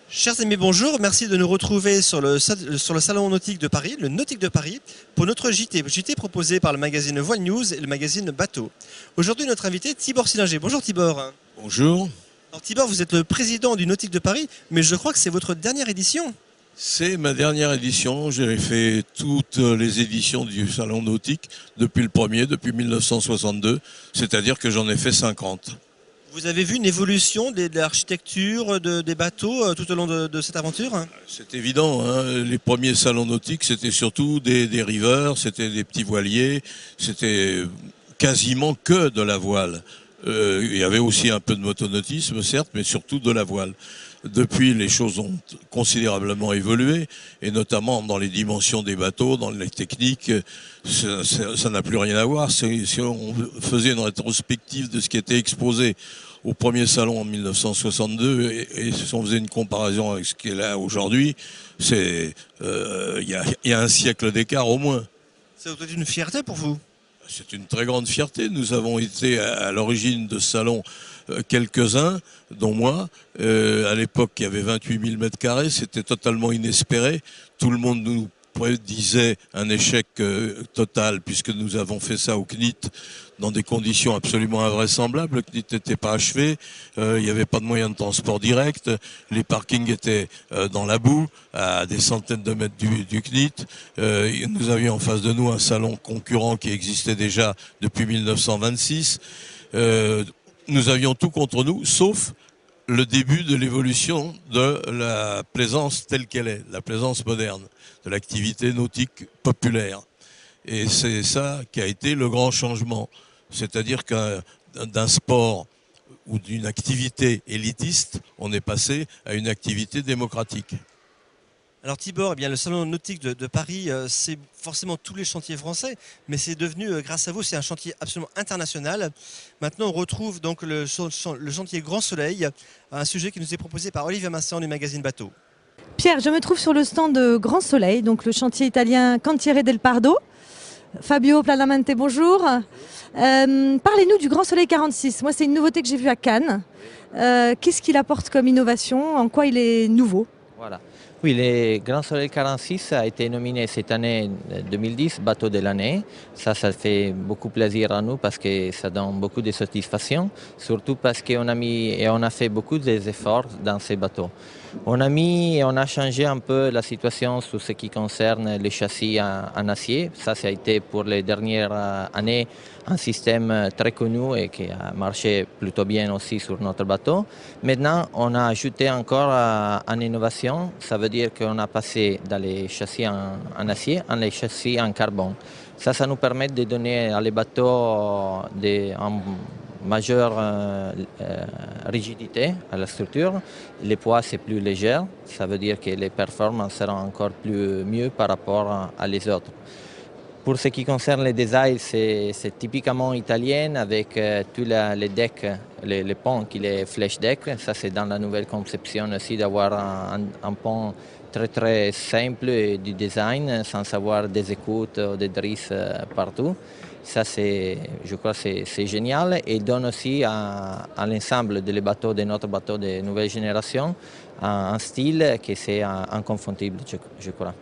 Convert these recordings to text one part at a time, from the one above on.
Chers amis, bonjour. Merci de nous retrouver sur le salon nautique de Paris, le Nautique de Paris, pour notre JT proposé par le magazine Voile News et le magazine Bateau. Aujourd'hui, notre invité, Tibor Sillinger. Bonjour Tibor. Bonjour. Alors Tibor, vous êtes le président du Nautique de Paris, mais je crois que c'est votre dernière édition. C'est ma dernière édition. J'ai fait toutes les éditions du salon nautique depuis le premier, depuis 1962. C'est-à-dire que j'en ai fait 50. Vous avez vu une évolution de l'architecture des bateaux tout au long de cette aventure? C'est évident, hein. Les premiers salons nautiques, c'était surtout des riveurs, c'était des petits voiliers, c'était quasiment que de la voile. Il y avait aussi un peu de motonautisme, certes, mais surtout de la voile. Depuis, les choses ont considérablement évolué, et notamment dans les dimensions des bateaux, dans les techniques, ça n'a plus rien à voir. Si on faisait une rétrospective de ce qui était exposé au premier salon en 1962, et si on faisait une comparaison avec ce qui est là aujourd'hui, il y a un siècle d'écart au moins. Ça doit être une fierté pour vous? C'est une très grande fierté. Nous avons été à l'origine de ce salon quelques-uns, dont moi. À l'époque, il y avait 28 000 mètres carrés. C'était totalement inespéré. Tout le monde nous disait un échec total, puisque nous avons fait ça au CNIT dans des conditions absolument invraisemblables. Le CNIT n'était pas achevé, il n'y avait pas de moyens de transport direct, les parkings étaient dans la boue, à des centaines de mètres du CNIT. Nous avions en face de nous un salon concurrent qui existait déjà depuis 1926. Nous avions tout contre nous, sauf le début de l'évolution de la plaisance telle qu'elle est, la plaisance moderne, de l'activité nautique populaire. Et c'est ça qui a été le grand changement. C'est-à-dire d'un sport ou d'une activité élitiste, on est passé à une activité démocratique. Alors Tibor, eh bien, le salon nautique de Paris, c'est forcément tous les chantiers français, mais c'est devenu, grâce à vous, c'est un chantier absolument international. Maintenant, on retrouve donc le chantier Grand Soleil, un sujet qui nous est proposé par Olivier Masson du magazine Bateau. Pierre, je me trouve sur le stand de Grand Soleil, donc le chantier italien Cantiere del Pardo. Fabio Planamente, bonjour. Parlez-nous du Grand Soleil 46. Moi, c'est une nouveauté que j'ai vue à Cannes. Qu'est-ce qu'il apporte comme innovation? En quoi il est nouveau? Voilà. Oui, le Grand Soleil 46 a été nominé cette année 2010 bateau de l'année. Ça fait beaucoup plaisir à nous parce que ça donne beaucoup de satisfaction, surtout parce qu'on a fait beaucoup d'efforts dans ces bateaux. On a changé un peu la situation sur ce qui concerne les châssis en acier. Ça a été pour les dernières années un système très connu et qui a marché plutôt bien aussi sur notre bateau. Maintenant, on a ajouté encore une innovation. Ça veut dire qu'on a passé dans les châssis en acier à les châssis en carbone. Ça nous permet de donner à les bateaux une majeure rigidité à la structure. Les poids, c'est plus léger. Ça veut dire que les performances seront encore mieux par rapport à les autres. Pour ce qui concerne les designs, c'est typiquement italien avec tous les decks, les ponts qui les flèche deck. Ça, c'est dans la nouvelle conception aussi d'avoir un pont très très simple du design sans avoir des écoutes ou des drisses partout. Ça, je crois que c'est génial et donne aussi à l'ensemble des bateaux, de notre bateau de nouvelle génération, un style qui est inconfondible, je crois.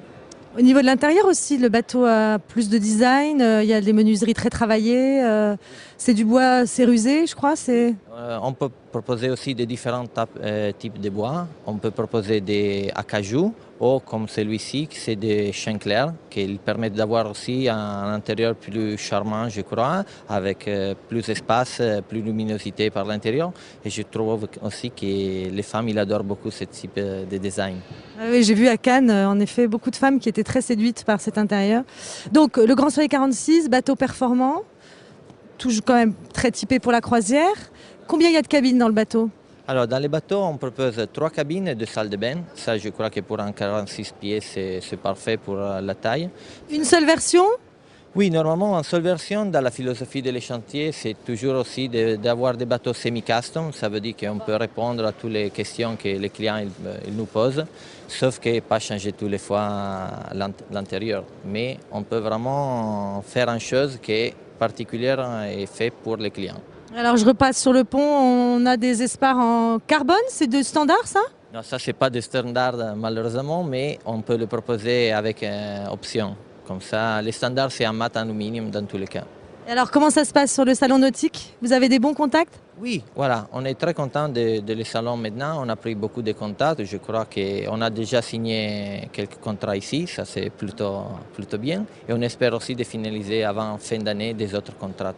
Au niveau de l'intérieur aussi, le bateau a plus de design, il y a des menuiseries très travaillées, c'est du bois cérusé, je crois. On peut proposer aussi des différents types de bois. On peut proposer des acajou ou comme celui-ci, c'est des chênes clairs qui permettent d'avoir aussi un intérieur plus charmant, je crois, avec plus d'espace, plus de luminosité par l'intérieur. Et je trouve aussi que les femmes ils adorent beaucoup ce type de design. Oui, j'ai vu à Cannes, en effet, beaucoup de femmes qui étaient très séduites par cet intérieur. Donc, le Grand Soleil 46, bateau performant, toujours quand même très typé pour la croisière. Combien il y a de cabines dans le bateau? Alors, dans les bateaux, on propose 3 cabines et 2 salles de bain. Ça, je crois que pour un 46 pieds, c'est parfait pour la taille. Une seule version? Oui, normalement, en seule version, dans la philosophie des chantiers, c'est toujours aussi d'avoir des bateaux semi-custom. Ça veut dire qu'on peut répondre à toutes les questions que les clients ils nous posent, sauf que pas changer tous les fois l'intérieur. Mais on peut vraiment faire une chose qui est particulière et faite pour les clients. Alors je repasse sur le pont, on a des espars en carbone, c'est de standard ça? Non, ça, c'est pas de standard malheureusement, mais on peut le proposer avec option. Comme ça, les standards, c'est en mat aluminium dans tous les cas. Et alors, comment ça se passe sur le salon nautique? Vous avez des bons contacts? Oui, voilà, on est très content de le salon maintenant. On a pris beaucoup de contacts. Je crois qu'on a déjà signé quelques contrats ici. Ça, c'est plutôt bien. Et on espère aussi de finaliser avant fin d'année des autres contrats.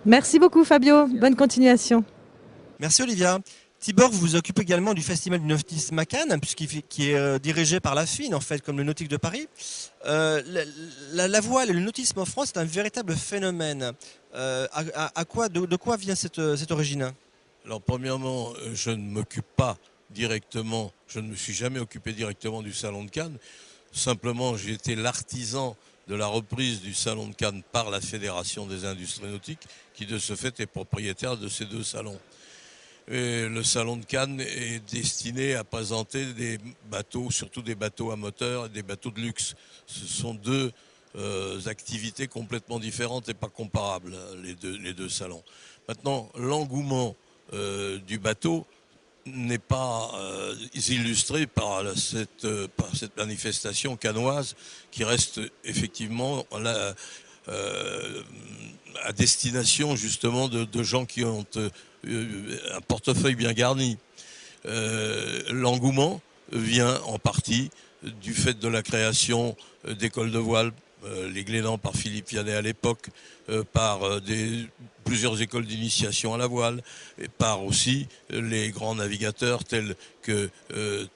Merci beaucoup Fabio, bonne continuation. Merci Olivia. Tibor, vous vous occupez également du festival du nautisme à Cannes, qui est dirigé par la FIN, en fait, comme le Nautique de Paris. La voile et le nautisme en France est un véritable phénomène. De quoi vient cette origine? Alors premièrement, je ne m'occupe pas directement, je ne me suis jamais occupé directement du Salon de Cannes. Simplement, j'ai été l'artisan de la reprise du Salon de Cannes par la Fédération des industries nautiques, qui de ce fait est propriétaire de ces deux salons. Et le Salon de Cannes est destiné à présenter des bateaux, surtout des bateaux à moteur et des bateaux de luxe. Ce sont deux activités complètement différentes et pas comparables, les deux salons. Maintenant, l'engouement du bateau n'est pas illustré par cette manifestation cannoise qui reste effectivement à destination justement de gens qui ont un portefeuille bien garni. L'engouement vient en partie du fait de la création d'écoles de voile, les Glénans par Philippe Vianney à l'époque, par plusieurs écoles d'initiation à la voile, et par aussi les grands navigateurs tels que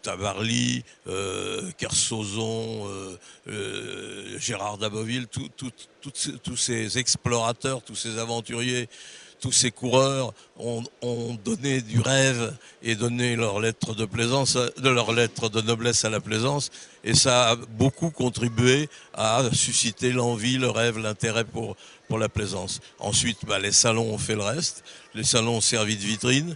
Tabarly, Kersozon, Gérard d'Aboville, tous ces explorateurs, tous ces aventuriers, tous ces coureurs ont donné du rêve et donné leur lettre leur lettre de noblesse à la plaisance, et ça a beaucoup contribué à susciter l'envie, le rêve, l'intérêt pour la plaisance. Ensuite, les salons ont fait le reste, les salons ont servi de vitrine,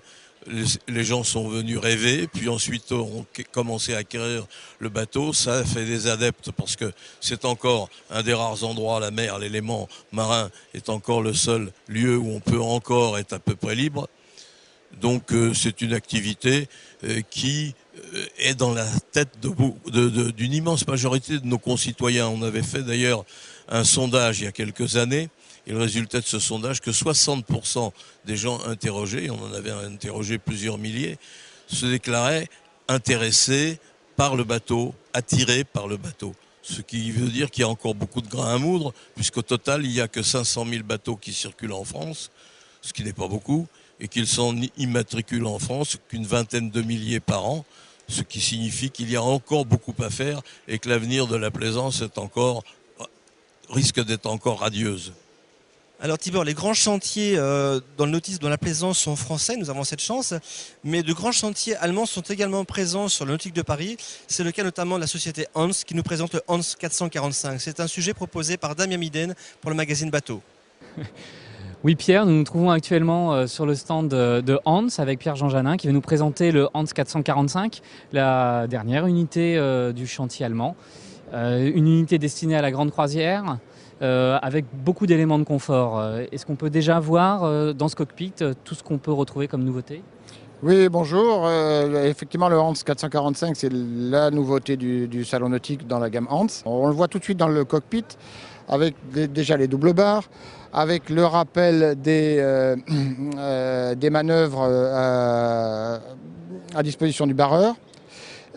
les gens sont venus rêver, puis ensuite ont commencé à acquérir le bateau. Ça a fait des adeptes parce que c'est encore un des rares endroits, la mer, l'élément marin est encore le seul lieu où on peut encore être à peu près libre. Donc c'est une activité qui est dans la tête d'une immense majorité de nos concitoyens. On avait fait d'ailleurs un sondage il y a quelques années, et le résultat de ce sondage, que 60% des gens interrogés, on en avait interrogé plusieurs milliers, se déclaraient intéressés par le bateau, attirés par le bateau. Ce qui veut dire qu'il y a encore beaucoup de grains à moudre, puisqu'au total, il n'y a que 500 000 bateaux qui circulent en France, ce qui n'est pas beaucoup, et qu'ils s'en immatriculent en France qu'une vingtaine de milliers par an, ce qui signifie qu'il y a encore beaucoup à faire et que l'avenir de la plaisance risque d'être encore radieuse. Alors Tibor, les grands chantiers dans le nautisme, dans la plaisance sont français, nous avons cette chance, mais de grands chantiers allemands sont également présents sur le Nautique de Paris. C'est le cas notamment de la société Hans qui nous présente le Hans 445. C'est un sujet proposé par Damien Miden pour le magazine Bateau. Oui Pierre, nous nous trouvons actuellement sur le stand de Hans avec Pierre-Jean Janin qui va nous présenter le Hans 445, la dernière unité du chantier allemand. Une unité destinée à la grande croisière, avec beaucoup d'éléments de confort. Est-ce qu'on peut déjà voir dans ce cockpit tout ce qu'on peut retrouver comme nouveauté? Oui, bonjour. Effectivement, le Hans 445, c'est la nouveauté du salon nautique dans la gamme Hans. On le voit tout de suite dans le cockpit, avec déjà les doubles barres, avec le rappel des manœuvres à disposition du barreur.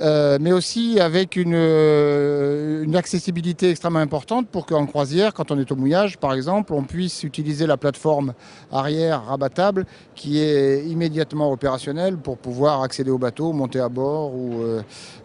Mais aussi avec une accessibilité extrêmement importante pour qu'en croisière, quand on est au mouillage par exemple, on puisse utiliser la plateforme arrière rabattable qui est immédiatement opérationnelle pour pouvoir accéder au bateau, monter à bord.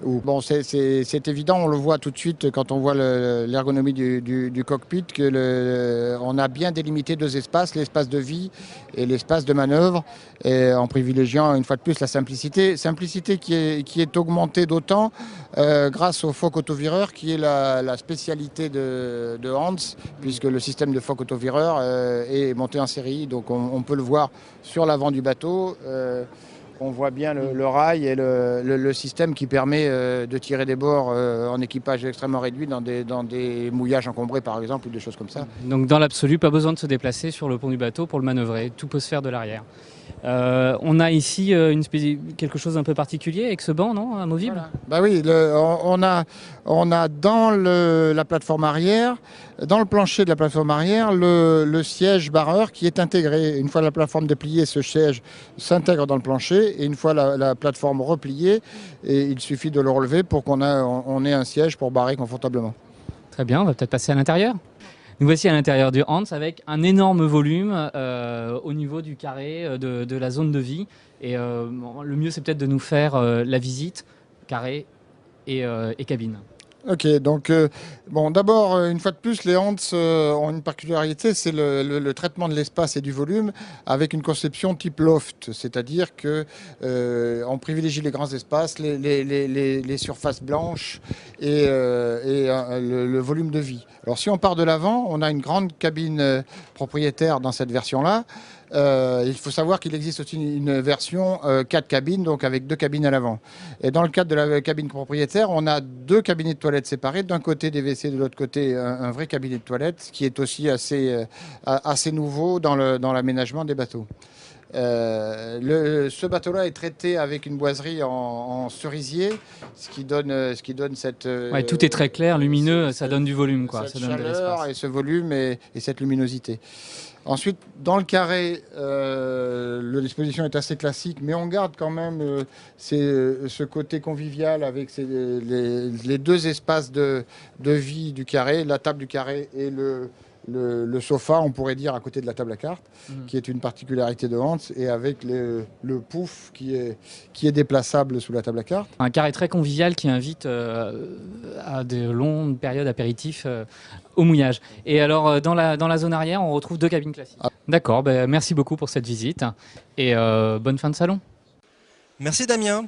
Bon, c'est évident, on le voit tout de suite quand on voit l'ergonomie du cockpit, on a bien délimité deux espaces, l'espace de vie et l'espace de manœuvre, et en privilégiant une fois de plus la simplicité qui est augmentée d'autant grâce au Foc autovireur qui est la spécialité de Hans, puisque le système de Foc autovireur est monté en série, donc on peut le voir sur l'avant du bateau. On voit bien le rail et le système qui permet de tirer des bords en équipage extrêmement réduit dans des mouillages encombrés par exemple, ou des choses comme ça. Donc dans l'absolu, pas besoin de se déplacer sur le pont du bateau pour le manœuvrer, tout peut se faire de l'arrière. On a ici quelque chose d'un peu particulier avec ce banc, non, amovible? Voilà. Bah oui, on a dans la plateforme arrière, dans le plancher de la plateforme arrière, le siège barreur qui est intégré. Une fois la plateforme dépliée, ce siège s'intègre dans le plancher et une fois la plateforme repliée, et il suffit de le relever pour on ait un siège pour barrer confortablement. Très bien, on va peut-être passer à l'intérieur. Nous voici à l'intérieur du Hans avec un énorme volume au niveau du carré de la zone de vie. Et le mieux, c'est peut-être de nous faire la visite, carré et cabine. Ok, donc bon, d'abord, une fois de plus, les Hans ont une particularité, c'est le traitement de l'espace et du volume avec une conception type loft, c'est-à-dire que on privilégie les grands espaces, les surfaces blanches et le volume de vie. Alors si on part de l'avant, on a une grande cabine propriétaire dans cette version-là. Il faut savoir qu'il existe aussi une version 4 cabines, donc avec 2 cabines à l'avant. Et dans le cadre de la cabine propriétaire, on a 2 cabinets de toilettes séparés. D'un côté des WC, de l'autre côté un vrai cabinet de toilettes, qui est aussi assez nouveau dans l'aménagement des bateaux. Ce bateau-là est traité avec une boiserie en cerisier, ce qui donne cette... Ouais, tout est très clair, lumineux, ça donne du volume, quoi. Cette Ça donne de chaleur l'espace. et ce volume et cette luminosité. Ensuite, dans le carré, la disposition est assez classique, mais on garde quand même ce côté convivial avec les 2 espaces de vie du carré, la table du carré et le sofa, on pourrait dire, à côté de la table à cartes, qui est une particularité de Hans, et avec le pouf qui est déplaçable sous la table à cartes. Un carré très convivial qui invite à de longues périodes apéritifs au mouillage. Et alors, dans la zone arrière, on retrouve 2 cabines classiques. Ah. D'accord, merci beaucoup pour cette visite et bonne fin de salon. Merci Damien.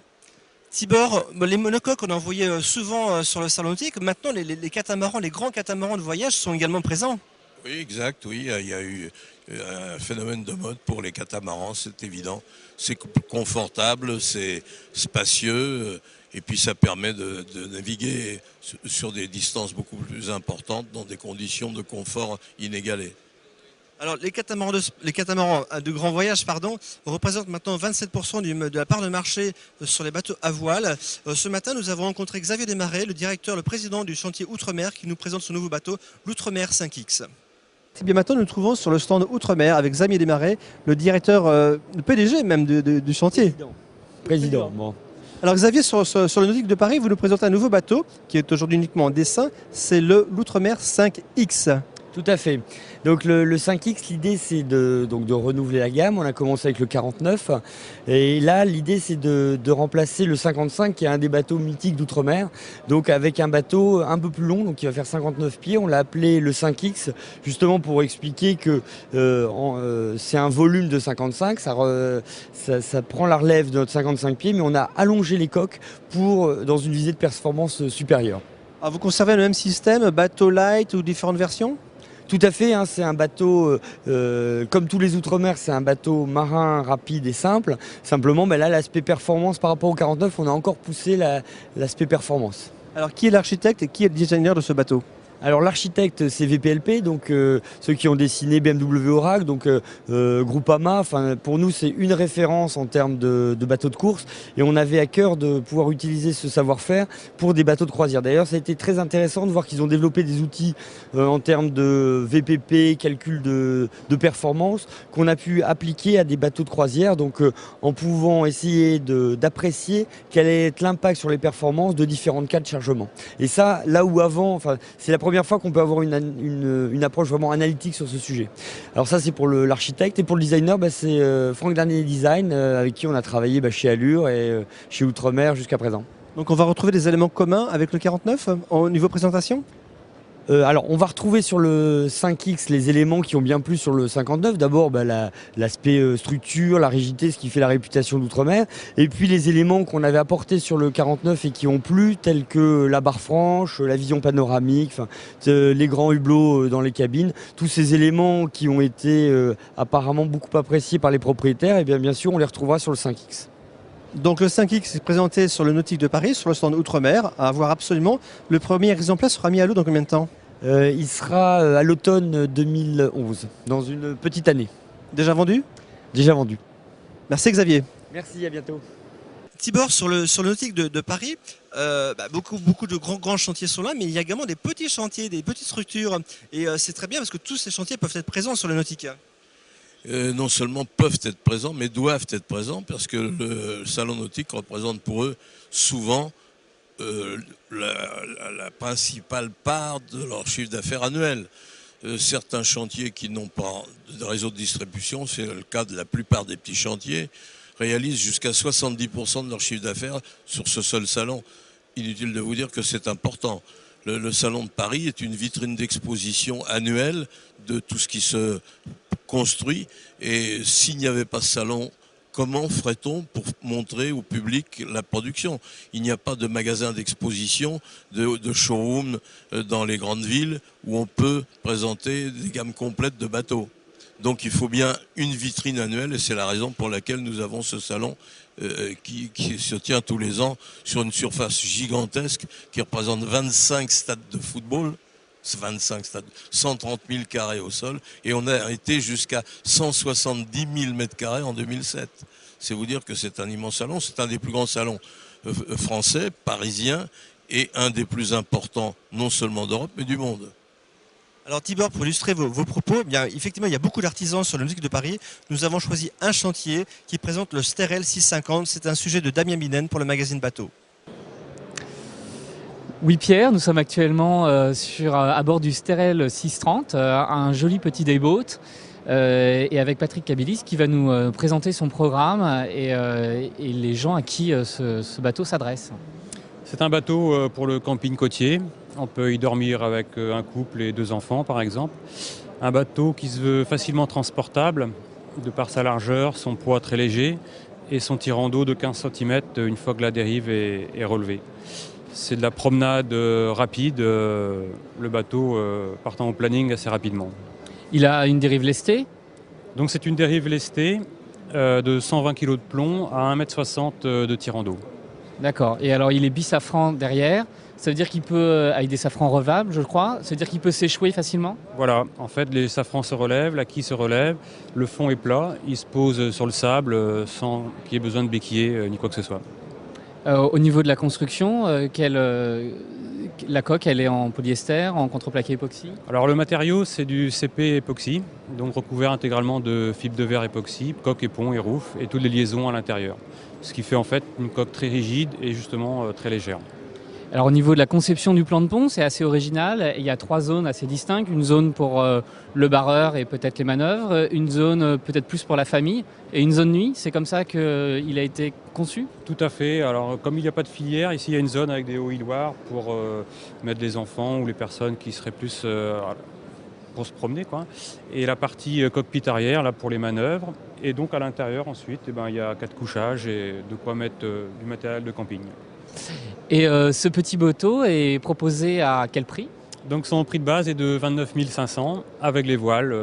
Tibor, les monocoques, on en voyait souvent sur le salon nautique. Maintenant, les catamarans, les grands catamarans de voyage sont également présents. Oui, exact, oui. Il y a eu un phénomène de mode pour les catamarans, c'est évident. C'est confortable, c'est spacieux, et puis ça permet de naviguer sur des distances beaucoup plus importantes dans des conditions de confort inégalées. Alors, les catamarans de grand voyage, représentent maintenant 27% de la part de marché sur les bateaux à voile. Ce matin, nous avons rencontré Xavier Desmarais, le président du chantier Outre-mer, qui nous présente son nouveau bateau, l'Outre-mer 5X. Et bien maintenant, nous nous trouvons sur le stand Outre-mer avec Xavier Desmarais, le directeur, le PDG même du chantier. Président, bon. Alors Xavier, sur le Nautique de Paris, vous nous présentez un nouveau bateau qui est aujourd'hui uniquement en dessin, c'est l'Outre-mer 5X. Tout à fait. Donc le 5X, l'idée c'est de renouveler la gamme. On a commencé avec le 49 et là l'idée c'est de remplacer le 55 qui est un des bateaux mythiques d'outre-mer. Donc avec un bateau un peu plus long, donc qui va faire 59 pieds. On l'a appelé le 5X justement pour expliquer que c'est un volume de 55. Ça prend la relève de notre 55 pieds, mais on a allongé les coques dans une visée de performance supérieure. Alors vous conservez le même système, bateau light ou différentes versions ? Tout à fait, c'est un bateau, comme tous les Outre-mer, c'est un bateau marin, rapide et simple. Simplement, là, l'aspect performance par rapport au 49, on a encore poussé l'aspect performance. Alors, qui est l'architecte et qui est le designer de ce bateau ? Alors l'architecte c'est VPLP, donc ceux qui ont dessiné BMW Oracle, donc Groupama, pour nous c'est une référence en termes de bateaux de course et on avait à cœur de pouvoir utiliser ce savoir-faire pour des bateaux de croisière. D'ailleurs ça a été très intéressant de voir qu'ils ont développé des outils en termes de VPP, calcul de performance qu'on a pu appliquer à des bateaux de croisière, donc en pouvant essayer d'apprécier quel est l'impact sur les performances de différents cas de chargement. Et ça, là où avant, c'est la première fois qu'on peut avoir une approche vraiment analytique sur ce sujet. Alors ça c'est pour l'architecte et pour le designer c'est Franck Darnier Design avec qui on a travaillé chez Allure et chez Outre-mer jusqu'à présent. Donc on va retrouver des éléments communs avec le 49 au niveau présentation ? Alors on va retrouver sur le 5X les éléments qui ont bien plu sur le 59. D'abord l'aspect structure, la rigidité, ce qui fait la réputation d'Outre-mer. Et puis les éléments qu'on avait apportés sur le 49 et qui ont plu, tels que la barre franche, la vision panoramique, les grands hublots dans les cabines. Tous ces éléments qui ont été apparemment beaucoup appréciés par les propriétaires, et bien sûr on les retrouvera sur le 5X. Donc le 5X est présenté sur le Nautique de Paris, sur le stand Outre-mer, à voir absolument. Le premier exemplaire sera mis à l'eau dans combien de temps ? Il sera à l'automne 2011, dans une petite année. Déjà vendu ? Déjà vendu. Merci Xavier. Merci, à bientôt. Tibor, sur le nautique de Paris, beaucoup de grands chantiers sont là, mais il y a également des petits chantiers, des petites structures. Et c'est très bien parce que tous ces chantiers peuvent être présents sur le nautique. Non seulement peuvent être présents, mais doivent être présents parce que le salon nautique représente pour eux souvent la principale part de leur chiffre d'affaires annuel. Certains chantiers qui n'ont pas de réseau de distribution, c'est le cas de la plupart des petits chantiers, réalisent jusqu'à 70% de leur chiffre d'affaires sur ce seul salon. Inutile de vous dire que c'est important. Le salon de Paris est une vitrine d'exposition annuelle de tout ce qui se construit. Et s'il n'y avait pas ce salon, comment ferait-on pour montrer au public la production? Il n'y a pas de magasin d'exposition, de showroom dans les grandes villes où on peut présenter des gammes complètes de bateaux. Donc il faut bien une vitrine annuelle et c'est la raison pour laquelle nous avons ce salon qui se tient tous les ans sur une surface gigantesque qui représente 25 stades de football. 25 stades, 130 000 carrés au sol, et on a été jusqu'à 170 000 mètres carrés en 2007. C'est vous dire que c'est un immense salon, c'est un des plus grands salons français, parisiens, et un des plus importants, non seulement d'Europe, mais du monde. Alors Tibor, pour illustrer vos propos, effectivement il y a beaucoup d'artisans sur le nautique de Paris. Nous avons choisi un chantier qui présente le Sterel 650. C'est un sujet de Damien Minen pour le magazine Bateau. Oui Pierre, nous sommes actuellement à bord du Sterel 630, un joli petit dayboat, et avec Patrick Kabilis qui va nous présenter son programme et les gens à qui ce bateau s'adresse. C'est un bateau pour le camping côtier. On peut y dormir avec un couple et 2 enfants par exemple. Un bateau qui se veut facilement transportable de par sa largeur, son poids très léger et son tirant d'eau de 15 cm une fois que la dérive est relevée. C'est de la promenade rapide, le bateau partant au planning assez rapidement. Il a une dérive lestée? Donc c'est une dérive lestée de 120 kg de plomb à 1,60 m de tirant d'eau. D'accord. Et alors il est bisafran derrière, ça veut dire qu'il peut, avec des safrans revables je crois, ça veut dire qu'il peut s'échouer facilement? Voilà, en fait les safrans se relèvent, la quille se relève, le fond est plat, il se pose sur le sable sans qu'il y ait besoin de béquiller ni quoi que ce soit. Au niveau de la construction, la coque elle est en polyester, en contreplaqué époxy? Alors le matériau c'est du CP époxy, donc recouvert intégralement de fibre de verre époxy, coque et pont et roof et toutes les liaisons à l'intérieur. Ce qui fait en fait une coque très rigide et justement très légère. Alors au niveau de la conception du plan de pont, c'est assez original. Il y a 3 zones assez distinctes. Une zone pour le barreur et peut-être les manœuvres, une zone peut-être plus pour la famille et une zone nuit. C'est comme ça qu'il a été conçu? Tout à fait. Alors comme il n'y a pas de filière, ici il y a une zone avec des hauts hiloirs pour mettre les enfants ou les personnes qui seraient plus pour se promener, quoi. Et la partie cockpit arrière là pour les manœuvres. Et donc à l'intérieur ensuite, il y a 4 couchages et de quoi mettre du matériel de camping. Et ce petit bateau est proposé à quel prix? Donc son prix de base est de 29 500 avec les voiles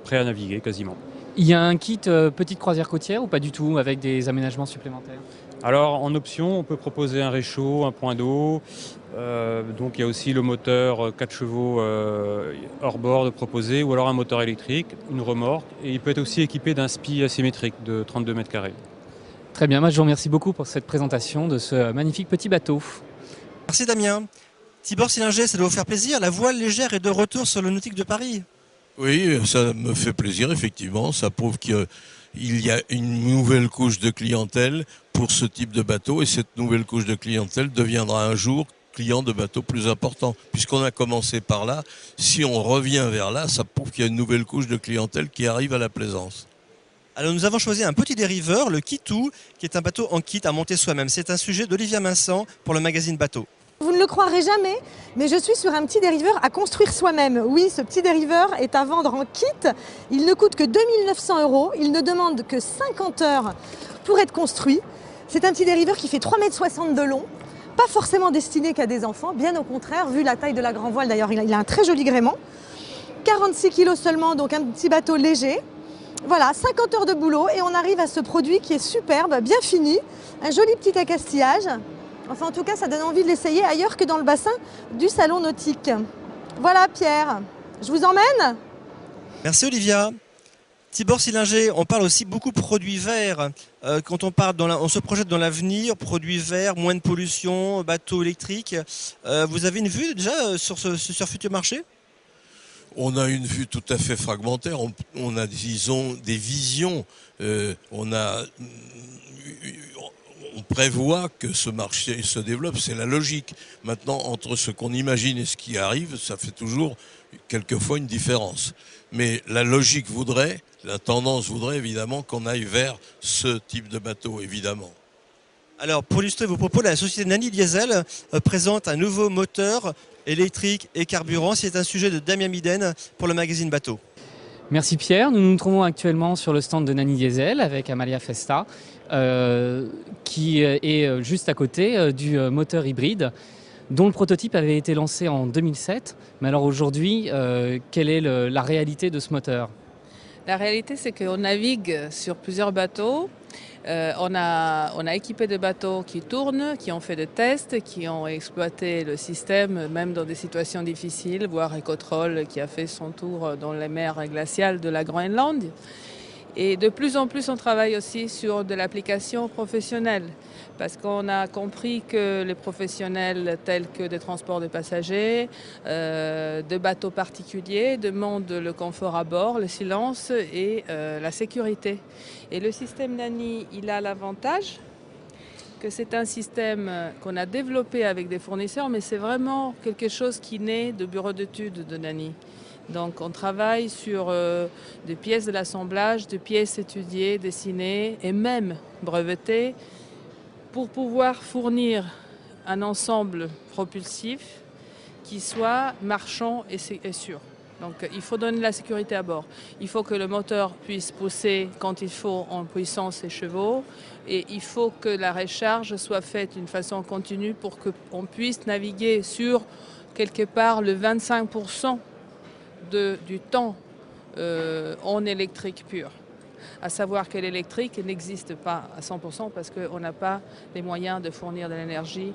prêts à naviguer quasiment. Il y a un kit petite croisière côtière ou pas du tout avec des aménagements supplémentaires? Alors en option, on peut proposer un réchaud, un point d'eau. Donc il y a aussi le moteur 4 chevaux hors-bord proposé ou alors un moteur électrique, une remorque. Et il peut être aussi équipé d'un spi asymétrique de 32 mètres carrés. Très bien, moi je vous remercie beaucoup pour cette présentation de ce magnifique petit bateau. Merci Damien. Tibor Sillinger, ça doit vous faire plaisir. La voile légère est de retour sur le nautique de Paris. Oui, ça me fait plaisir, effectivement. Ça prouve qu'il y a une nouvelle couche de clientèle pour ce type de bateau. Et cette nouvelle couche de clientèle deviendra un jour client de bateaux plus important. Puisqu'on a commencé par là, si on revient vers là, ça prouve qu'il y a une nouvelle couche de clientèle qui arrive à la plaisance. Alors nous avons choisi un petit dériveur, le Kitou, qui est un bateau en kit à monter soi-même. C'est un sujet d'Olivia Vincent pour le magazine Bateau. Vous ne le croirez jamais, mais je suis sur un petit dériveur à construire soi-même. Oui, ce petit dériveur est à vendre en kit. Il ne coûte que 2 900 €. Il ne demande que 50 heures pour être construit. C'est un petit dériveur qui fait 3,60 m de long. Pas forcément destiné qu'à des enfants, bien au contraire, vu la taille de la grand voile. D'ailleurs, il a un très joli gréement. 46 kg seulement, donc un petit bateau léger. Voilà, 50 heures de boulot et on arrive à ce produit qui est superbe, bien fini. Un joli petit accastillage. Enfin, en tout cas, ça donne envie de l'essayer ailleurs que dans le bassin du salon nautique. Voilà, Pierre, je vous emmène? Merci Olivia. Tibor Sillinger, on parle aussi beaucoup produits verts. Quand on parle on se projette dans l'avenir, produits verts, moins de pollution, bateaux électriques. Vous avez une vue déjà sur ce futur marché? On a une vue tout à fait fragmentaire. On a, disons, des visions. On prévoit que ce marché se développe, c'est la logique. Maintenant, entre ce qu'on imagine et ce qui arrive, ça fait toujours quelquefois une différence. Mais la logique voudrait, la tendance voudrait évidemment qu'on aille vers ce type de bateau, évidemment. Alors, pour illustrer vos propos, la société Nani Diesel présente un nouveau moteur électrique et carburant. C'est un sujet de Damien Miden pour le magazine Bateau. Merci Pierre. Nous nous trouvons actuellement sur le stand de Nani Diesel avec Amalia Festa, qui est juste à côté du moteur hybride, dont le prototype avait été lancé en 2007. Mais alors aujourd'hui, quelle est la réalité de ce moteur ? La réalité, c'est qu'on navigue sur plusieurs bateaux. On a équipé des bateaux qui tournent, qui ont fait des tests, qui ont exploité le système, même dans des situations difficiles, voire Ecotrol qui a fait son tour dans les mers glaciales de la Groenland. Et de plus en plus, on travaille aussi sur de l'application professionnelle, parce qu'on a compris que les professionnels tels que des transports de passagers, de bateaux particuliers, demandent le confort à bord, le silence et la sécurité. Et le système Nani, il a l'avantage que c'est un système qu'on a développé avec des fournisseurs, mais c'est vraiment quelque chose qui naît de bureau d'études de Nani. Donc on travaille sur des pièces de l'assemblage, des pièces étudiées, dessinées et même brevetées pour pouvoir fournir un ensemble propulsif qui soit marchand et sûr. Donc il faut donner la sécurité à bord. Il faut que le moteur puisse pousser quand il faut en puissance et chevaux et il faut que la recharge soit faite d'une façon continue pour qu'on puisse naviguer sur quelque part le 25% du temps en électrique pure. À savoir que l'électrique n'existe pas à 100% parce qu'on n'a pas les moyens de fournir de l'énergie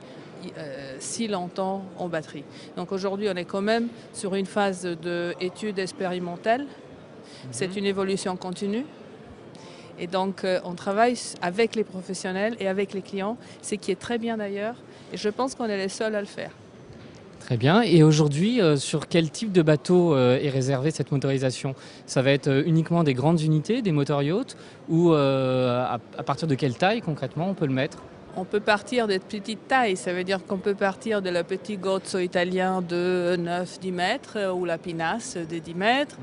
si longtemps en batterie. Donc aujourd'hui, on est quand même sur une phase d'études expérimentales. C'est une évolution continue. Et donc, on travaille avec les professionnels et avec les clients, ce qui est très bien d'ailleurs. Et je pense qu'on est les seuls à le faire. Très bien. Et aujourd'hui, sur quel type de bateau est réservée cette motorisation ? Ça va être uniquement des grandes unités, des moteurs yachts, ou à partir de quelle taille concrètement on peut le mettre ? On peut partir de petites tailles, ça veut dire qu'on peut partir de la petite gozzo italien de 9-10 mètres ou la pinasse de 10 mètres,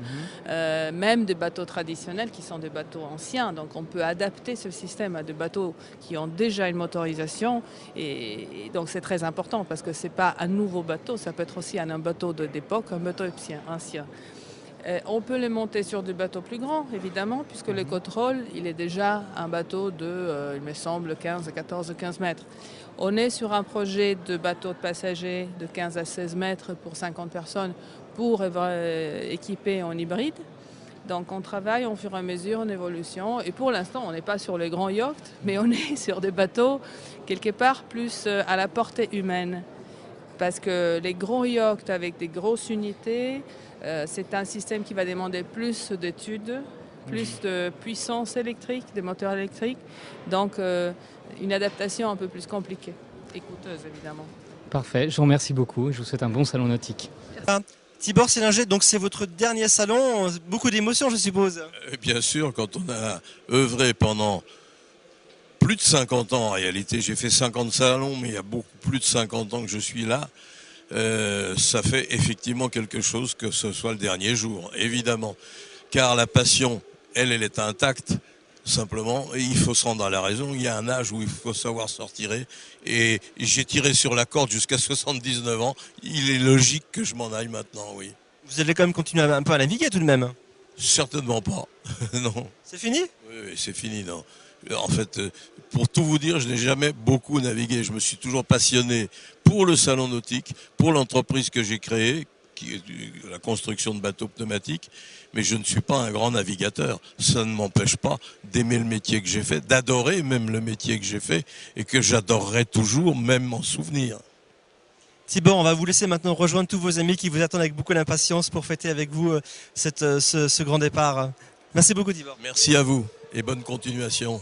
même des bateaux traditionnels qui sont des bateaux anciens. Donc on peut adapter ce système à des bateaux qui ont déjà une motorisation et donc c'est très important parce que ce n'est pas un nouveau bateau, ça peut être aussi un bateau d'époque, un bateau ancien. On peut les monter sur des bateaux plus grands, évidemment, puisque le Ecotrol, il est déjà un bateau de, il me semble, 15 mètres. On est sur un projet de bateau de passagers de 15 à 16 mètres pour 50 personnes pour équiper en hybride. Donc on travaille au fur et à mesure en évolution. Et pour l'instant, on n'est pas sur les grands yachts, mais on est sur des bateaux quelque part plus à la portée humaine. Parce que les grands yachts avec des grosses unités, c'est un système qui va demander plus d'études, plus de puissance électrique, des moteurs électriques. Donc une adaptation un peu plus compliquée et coûteuse évidemment. Parfait, je vous remercie beaucoup. Je vous souhaite un bon salon nautique. Tibor Sillinger, donc c'est votre dernier salon, beaucoup d'émotions je suppose. Bien sûr, quand on a œuvré pendant plus de 50 ans en réalité, j'ai fait 50 salons, mais il y a beaucoup plus de 50 ans que je suis là. Ça fait effectivement quelque chose que ce soit le dernier jour, évidemment. Car la passion, elle est intacte. Simplement, il faut se rendre à la raison. Il y a un âge où il faut savoir s'en retirer. Et j'ai tiré sur la corde jusqu'à 79 ans. Il est logique que je m'en aille maintenant, oui. Vous allez quand même continuer un peu à naviguer tout de même? Certainement pas, non. C'est fini? Oui, c'est fini, non. En fait, pour tout vous dire, je n'ai jamais beaucoup navigué. Je me suis toujours passionné pour le salon nautique, pour l'entreprise que j'ai créée, qui est la construction de bateaux pneumatiques, mais je ne suis pas un grand navigateur. Ça ne m'empêche pas d'aimer le métier que j'ai fait, d'adorer même le métier que j'ai fait et que j'adorerai toujours, même m'en souvenir. Tibor, on va vous laisser maintenant rejoindre tous vos amis qui vous attendent avec beaucoup d'impatience pour fêter avec vous ce grand départ. Merci beaucoup Tibor. Merci à vous et bonne continuation.